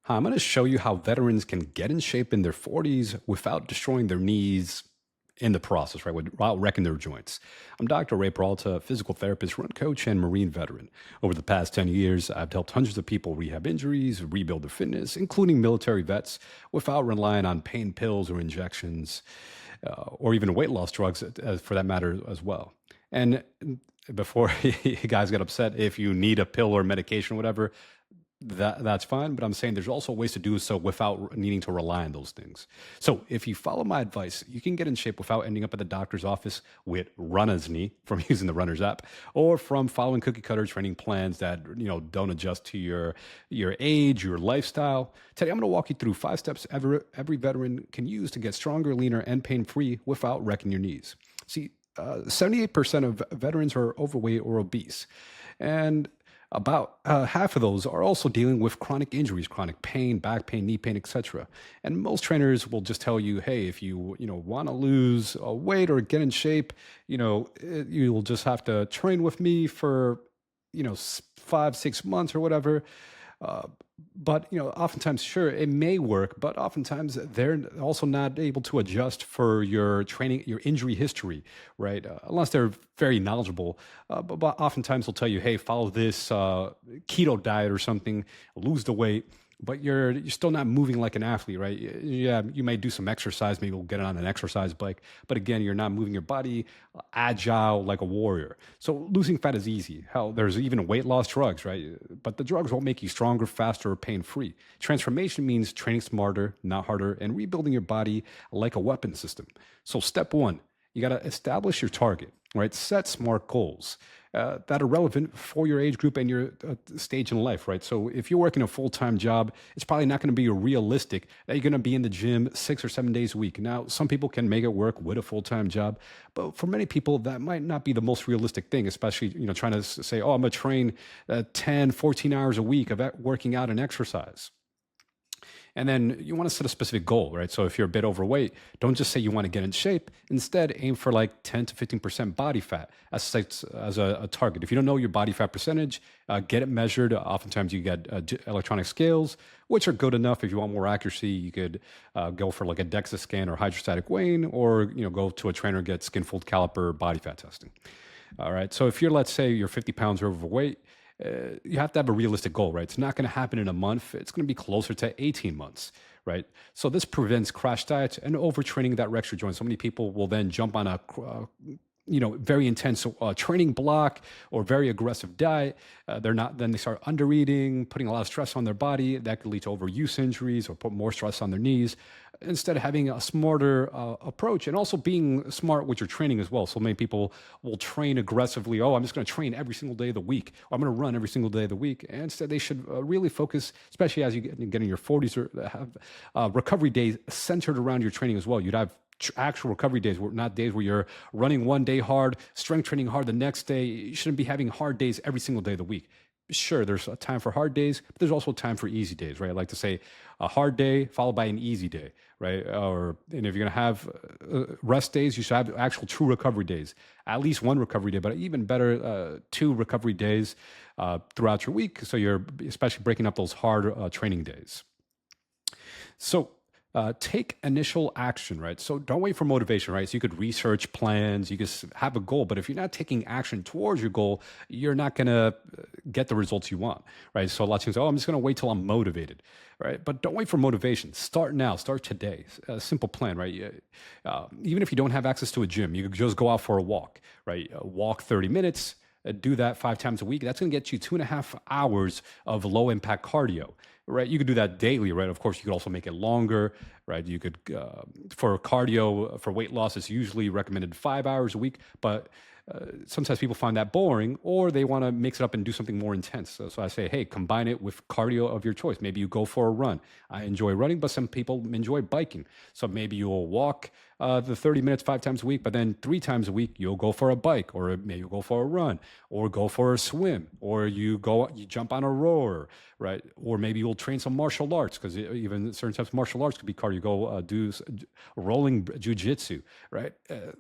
Hi, I'm going to show you how veterans can get in shape in their 40s without destroying their knees in the process, right? Without wrecking their joints. I'm Dr. Ray Peralta, physical therapist, run coach, and Marine veteran. Over the past 10 years, I've helped hundreds of people rehab injuries, rebuild their fitness, including military vets, without relying on pain pills or injections, or even weight loss drugs, for that matter, as well. And before you guys get upset, if you need a pill or medication or whatever, that's fine, but I'm saying there's also ways to do so without needing to rely on those things. So if you follow my advice, you can get in shape without ending up at the doctor's office with runner's knee from using the runner's app, or from following cookie cutter training plans that don't adjust to your age, your lifestyle. Today I'm going to walk you through 5 steps every veteran can use to get stronger, leaner, and pain-free without wrecking your knees. See, 78% of veterans are overweight or obese, and about half of those are also dealing with chronic injuries, chronic pain, back pain, knee pain, etc. And most trainers will just tell you, hey, if you want to lose weight or get in shape, you will just have to train with me for 5, 6 months or whatever. Uh, but oftentimes, sure, it may work, but oftentimes they're also not able to adjust for your training, your injury history, right? Unless they're very knowledgeable. But oftentimes they'll tell you, hey, follow this keto diet or something, lose the weight. But you're still not moving like an athlete, right? Yeah, you may do some exercise, maybe we'll get on an exercise bike, but again, you're not moving your body agile like a warrior. So losing fat is easy. Hell, there's even weight loss drugs, right? But the drugs won't make you stronger, faster, or pain-free. Transformation means training smarter, not harder, and rebuilding your body like a weapon system. So step one, you got to establish your target, right? Set smart goals that are relevant for your age group and your stage in life, right? So if you're working a full-time job, it's probably not going to be realistic that you're going to be in the gym 6 or 7 days a week. Now, some people can make it work with a full-time job, but for many people, that might not be the most realistic thing, especially, trying to say, oh, I'm going to train 10, 14 hours a week of working out and exercise. And then you want to set a specific goal, right? So if you're a bit overweight, don't just say you want to get in shape. Instead, aim for like 10 to 15% body fat as a target. If you don't know your body fat percentage, get it measured. Oftentimes you get electronic scales, which are good enough. If you want more accuracy, you could go for like a DEXA scan or hydrostatic weighing, or go to a trainer, get skin fold caliper body fat testing. All right. So if let's say you're 50 pounds overweight, you have to have a realistic goal, right? It's not going to happen in a month. It's going to be closer to 18 months, right? So this prevents crash diets and overtraining that wrecks your joint. So many people will then jump on a very intense training block or very aggressive diet. Then they start under eating, putting a lot of stress on their body. That could lead to overuse injuries or put more stress on their knees. Instead of having a smarter approach and also being smart with your training as well. So many people will train aggressively. Oh, I'm just going to train every single day of the week. Or I'm going to run every single day of the week. And instead, they should really focus, especially as you get in your 40s, or have recovery days centered around your training as well. You'd have actual recovery days, not days where you're running one day hard, strength training hard the next day. You shouldn't be having hard days every single day of the week. Sure, there's a time for hard days, but there's also time for easy days, right? I like to say a hard day followed by an easy day, right? And if you're going to have rest days, you should have actual true recovery days, at least one recovery day, but even better, 2 recovery days throughout your week. So you're especially breaking up those hard training days. So take initial action, right? So don't wait for motivation, right? So you could research plans, you could have a goal, but if you're not taking action towards your goal, you're not going to get the results you want, right? So a lot of people say, oh, I'm just going to wait till I'm motivated, right? But don't wait for motivation. Start now, start today. A simple plan, right? Even if you don't have access to a gym, you could just go out for a walk, right? Walk 30 minutes, do that 5 times a week. That's going to get you 2.5 hours of low impact cardio, right? You could do that daily, right? Of course, you could also make it longer, right? You could, for cardio, for weight loss, it's usually recommended 5 hours a week, but sometimes people find that boring, or they want to mix it up and do something more intense. So I say, hey, combine it with cardio of your choice. Maybe you go for a run. I enjoy running, but some people enjoy biking. So maybe you'll walk the 30 minutes 5 times a week, but then 3 times a week you'll go for a bike, or maybe you'll go for a run, or go for a swim, or you jump on a rower, right? Or maybe you'll train some martial arts, because even certain types of martial arts could be cardio. Go do rolling jujitsu, right?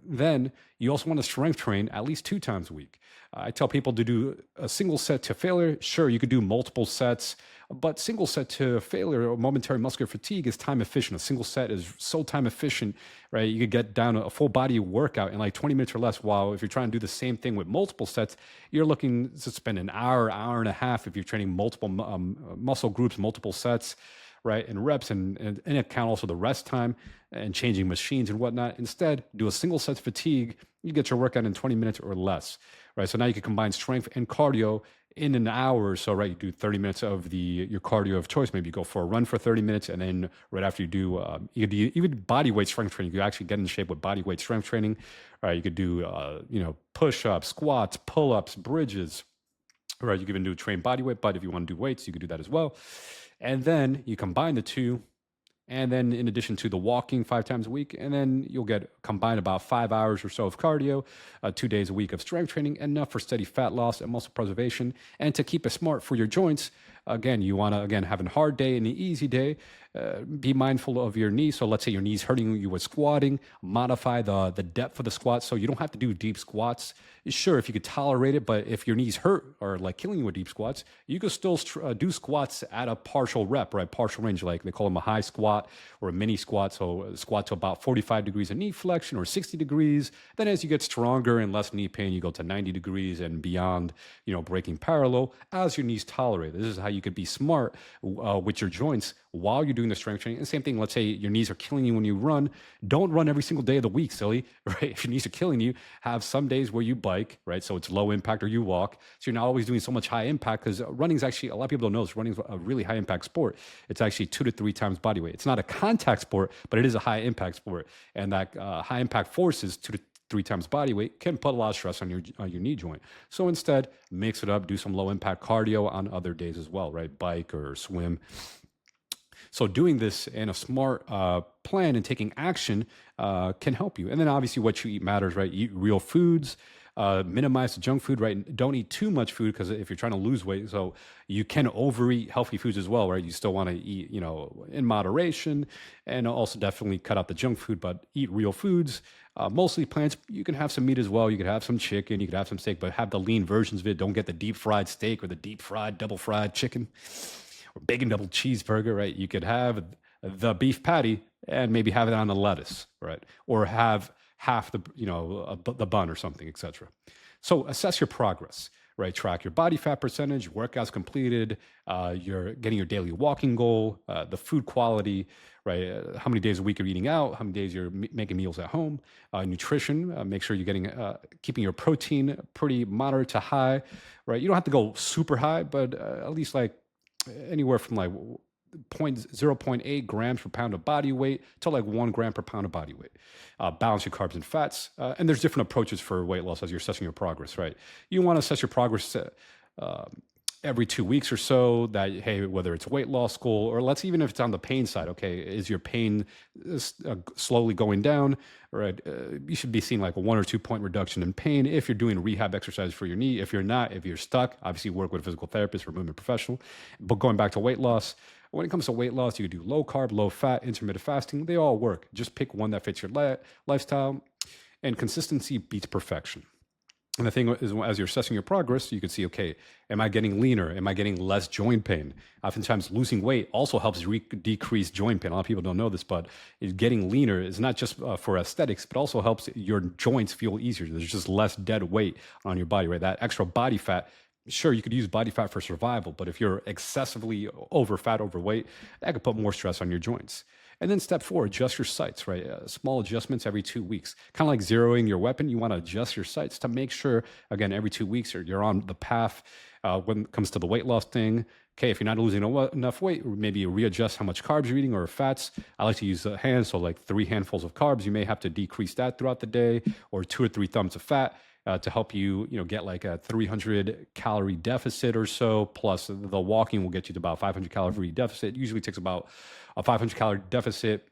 Then you also want to strength train at least 2 times a week. I tell people to do a single set to failure. Sure, you could do multiple sets, But single set to failure or momentary muscular fatigue is time efficient. A single set is so time efficient, right? You could get down a full body workout in like 20 minutes or less. While if you're trying to do the same thing with multiple sets, you're looking to spend an hour, hour and a half if you're training multiple muscle groups, multiple sets, right, and reps, and account also the rest time and changing machines and whatnot. Instead, do a single set fatigue. You get your workout in 20 minutes or less, right? So now you can combine strength and cardio in an hour or so, right? You do 30 minutes of your cardio of choice. Maybe you go for a run for 30 minutes, and then right after you do, you could do even body weight strength training. You actually get in shape with body weight strength training, right? You could do, push-ups, squats, pull-ups, bridges, right? You can even do train body weight, but if you want to do weights, you could do that as well. And then you combine the two. And then in addition to the walking 5 times a week, and then you'll get combined about 5 hours or so of cardio, 2 days a week of strength training, enough for steady fat loss and muscle preservation. And to keep it smart for your joints, again, you want to, again, have a hard day and an easy day. Be mindful of your knees. So let's say your knees hurting you with squatting, modify the depth of the squat so you don't have to do deep squats. Sure, if you could tolerate it, but if your knees hurt or like killing you with deep squats, you could still do squats at a partial rep, right? Partial range, like they call them a high squat or a mini squat. So squat to about 45 degrees of knee flexion or 60 degrees. Then as you get stronger and less knee pain, you go to 90 degrees and beyond, breaking parallel as your knees tolerate. This is how you could be smart with your joints while you're doing the strength training. And same thing, let's say your knees are killing you when you run. Don't run every single day of the week, silly, right? If your knees are killing you, have some days where you bike, right? So it's low impact, or you walk. So you're not always doing so much high impact, because running is actually, a lot of people don't know this, running is a really high impact sport. It's actually 2 to 3 times body weight. It's not a contact sport, but it is a high impact sport. And that high impact forces 2 to 3 times body weight can put a lot of stress on your knee joint. So instead, mix it up, do some low impact cardio on other days as well, right? Bike or swim. So doing this in a smart plan and taking action can help you. And then obviously what you eat matters, right? Eat real foods, minimize the junk food, right? Don't eat too much food, because if you're trying to lose weight, so you can overeat healthy foods as well, right? You still want to eat, in moderation, and also definitely cut out the junk food, but eat real foods. Mostly plants. You can have some meat as well. You could have some chicken, you could have some steak, but have the lean versions of it. Don't get the deep fried steak or the deep fried, double fried chicken, or bacon double cheeseburger, right? You could have the beef patty and maybe have it on the lettuce, right? Or have half the, the bun or something, etc. So assess your progress, right? Track your body fat percentage, workouts completed, you're getting your daily walking goal, the food quality, right? How many days a week you're eating out, how many days you're making meals at home, nutrition, make sure you're getting, keeping your protein pretty moderate to high, right? You don't have to go super high, but at least like anywhere from like 0.8 grams per pound of body weight to like 1 gram per pound of body weight. Balance your carbs and fats. And there's different approaches for weight loss as you're assessing your progress, right? You want to assess your progress every 2 weeks or so, that, hey, whether it's weight loss goal, or let's, even if it's on the pain side, okay, is your pain slowly going down, right? You should be seeing like a 1 or 2 point reduction in pain if you're doing rehab exercise for your knee. If you're not, if you're stuck, obviously work with a physical therapist or movement professional. But going back to weight loss, when it comes to weight loss, you can do low carb, low fat, intermittent fasting. They all work. Just pick one that fits your lifestyle, and consistency beats perfection. And the thing is, as you're assessing your progress, you can see, okay, am I getting leaner? Am I getting less joint pain? Oftentimes, losing weight also helps decrease joint pain. A lot of people don't know this, but getting leaner is not just for aesthetics, but also helps your joints feel easier. There's just less dead weight on your body, right? That extra body fat, sure, you could use body fat for survival, but if you're excessively overweight, that could put more stress on your joints. And then step 4, adjust your sights, right? Small adjustments every 2 weeks. Kind of like zeroing your weapon. You want to adjust your sights to make sure, again, every 2 weeks you're on the path when it comes to the weight loss thing. Okay, if you're not losing enough weight, maybe readjust how much carbs you're eating or fats. I like to use the hands, so like 3 handfuls of carbs. You may have to decrease that throughout the day, or 2 or 3 thumbs of fat. To help you, get like a 300 calorie deficit or so. Plus the walking will get you to about 500 calorie deficit. It usually takes about a 500 calorie deficit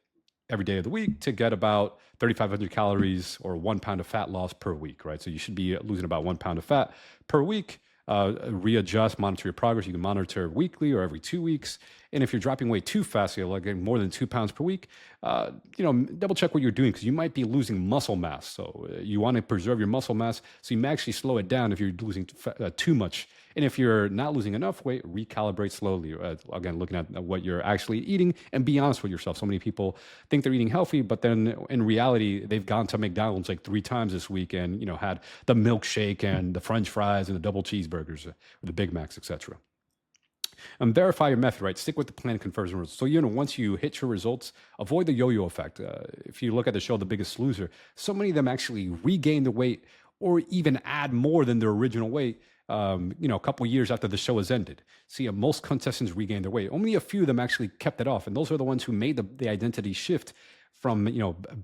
every day of the week to get about 3,500 calories or 1 pound of fat loss per week, right? So you should be losing about 1 pound of fat per week. Readjust, monitor your progress. You can monitor weekly or every 2 weeks. And if you're dropping weight too fast, you're like getting more than 2 pounds per week, double check what you're doing, because you might be losing muscle mass. So you want to preserve your muscle mass. So you may actually slow it down if you're losing too much And if you're not losing enough weight, recalibrate slowly. Again, looking at what you're actually eating and be honest with yourself. So many people think they're eating healthy, but then in reality, they've gone to McDonald's like 3 times this week and, had the milkshake and the French fries and the double cheeseburgers, or the Big Macs, etc. And verify your method, right? Stick with the plan, conversion results. So, once you hit your results, avoid the yo-yo effect. If you look at the show, The Biggest Loser, so many of them actually regain the weight or even add more than their original weight, a couple years after the show has ended. See, most contestants regain their weight. Only a few of them actually kept it off. And those are the ones who made the identity shift from,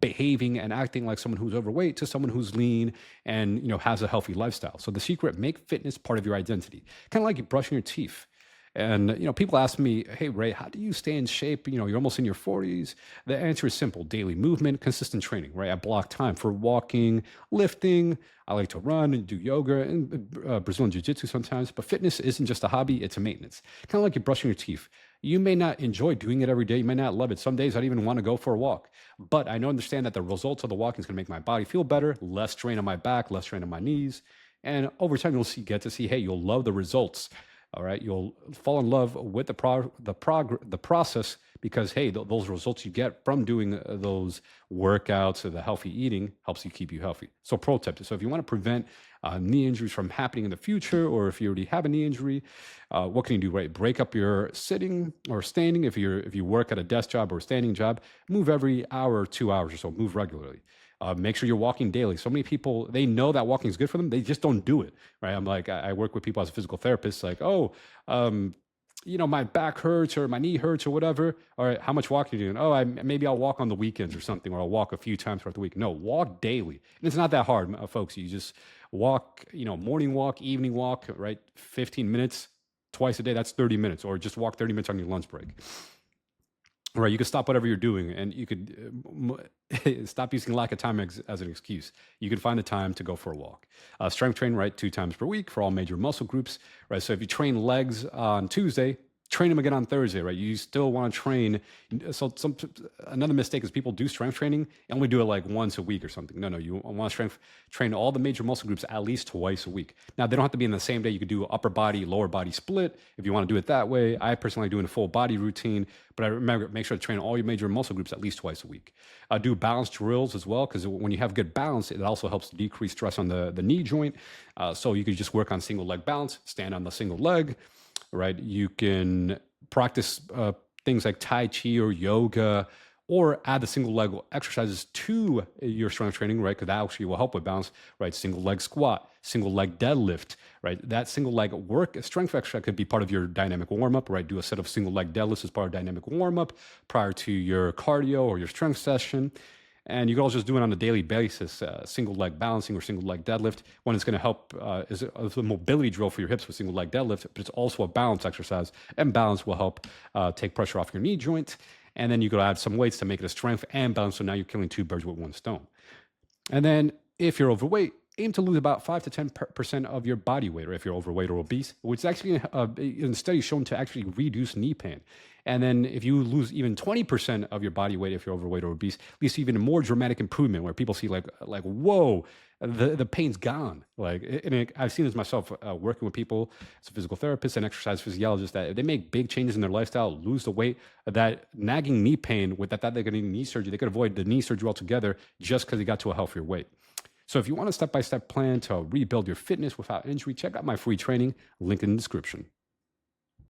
behaving and acting like someone who's overweight to someone who's lean and, has a healthy lifestyle. So the secret, make fitness part of your identity. Kind of like brushing your teeth. And, people ask me, hey, Ray, how do you stay in shape? You're almost in your 40s. The answer is simple: daily movement, consistent training, right? I block time for walking, lifting. I like to run and do yoga and Brazilian jiu-jitsu sometimes. But fitness isn't just a hobby, it's a maintenance. Kind of like you're brushing your teeth. You may not enjoy doing it every day. You may not love it. Some days I'd even want to go for a walk. But I understand that the results of the walking is going to make my body feel better, less strain on my back, less strain on my knees. And over time, get to see, hey, you'll love the results. All right, you'll fall in love with the process because, hey, those results you get from doing those workouts or the healthy eating helps you keep you healthy. So pro tip: so if you want to prevent knee injuries from happening in the future, or if you already have a knee injury, what can you do? Right, break up your sitting or standing. If you work at a desk job or a standing job, move every hour or 2 hours or so. Move regularly. Make sure you're walking daily. So many people, they know that walking is good for them. They just don't do it, right? I'm like, I work with people as a physical therapist, like, my back hurts or my knee hurts or whatever. All right, how much walking are you doing? Oh, maybe I'll walk on the weekends or something, or I'll walk a few times throughout the week. No, walk daily. And it's not that hard, folks. You just walk, morning walk, evening walk, right? 15 minutes twice a day. That's 30 minutes, or just walk 30 minutes on your lunch break. Right, you could stop whatever you're doing, and you could stop using lack of time as an excuse. You can find the time to go for a walk. Strength train, right, 2 times per week for all major muscle groups, right? So if you train legs on Tuesday, train them again on Thursday, right? You still want to train. So another mistake is people do strength training and only do it like once a week or something. No, you want to train all the major muscle groups at least twice a week. Now, they don't have to be in the same day. You could do upper body, lower body split if you want to do it that way. I personally do in a full body routine, but I remember, make sure to train all your major muscle groups at least twice a week. Do balance drills as well, because when you have good balance, it also helps decrease stress on the knee joint. So you could just work on single leg balance, stand on the single leg, right? You can practice things like Tai Chi or yoga, or add the single leg exercises to your strength training, right? Because that actually will help with balance, right? Single leg squat, single leg deadlift, right? That single leg strength exercise could be part of your dynamic warm up, right? Do a set of single leg deadlifts as part of dynamic warm up prior to your cardio or your strength session. And you can also just do it on a daily basis, single leg balancing or single leg deadlift. One is going to help is a mobility drill for your hips with single leg deadlift, but it's also a balance exercise. And balance will help take pressure off your knee joint. And then you could add some weights to make it a strength and balance. So now you're killing 2 birds with 1 stone. And then if you're overweight, aim to lose about 5 to 10% of your body weight, or if you're overweight or obese, which is actually in studies shown to actually reduce knee pain. And then if you lose even 20% of your body weight, if you're overweight or obese, leads to even a more dramatic improvement where people see like whoa, the pain's gone. I've seen this myself working with people as a physical therapist and exercise physiologist, that if they make big changes in their lifestyle, lose the weight, that nagging knee pain with that they're going to need knee surgery, they could avoid the knee surgery altogether just because they got to a healthier weight. So if you want a step-by-step plan to rebuild your fitness without injury, check out my free training, link in the description.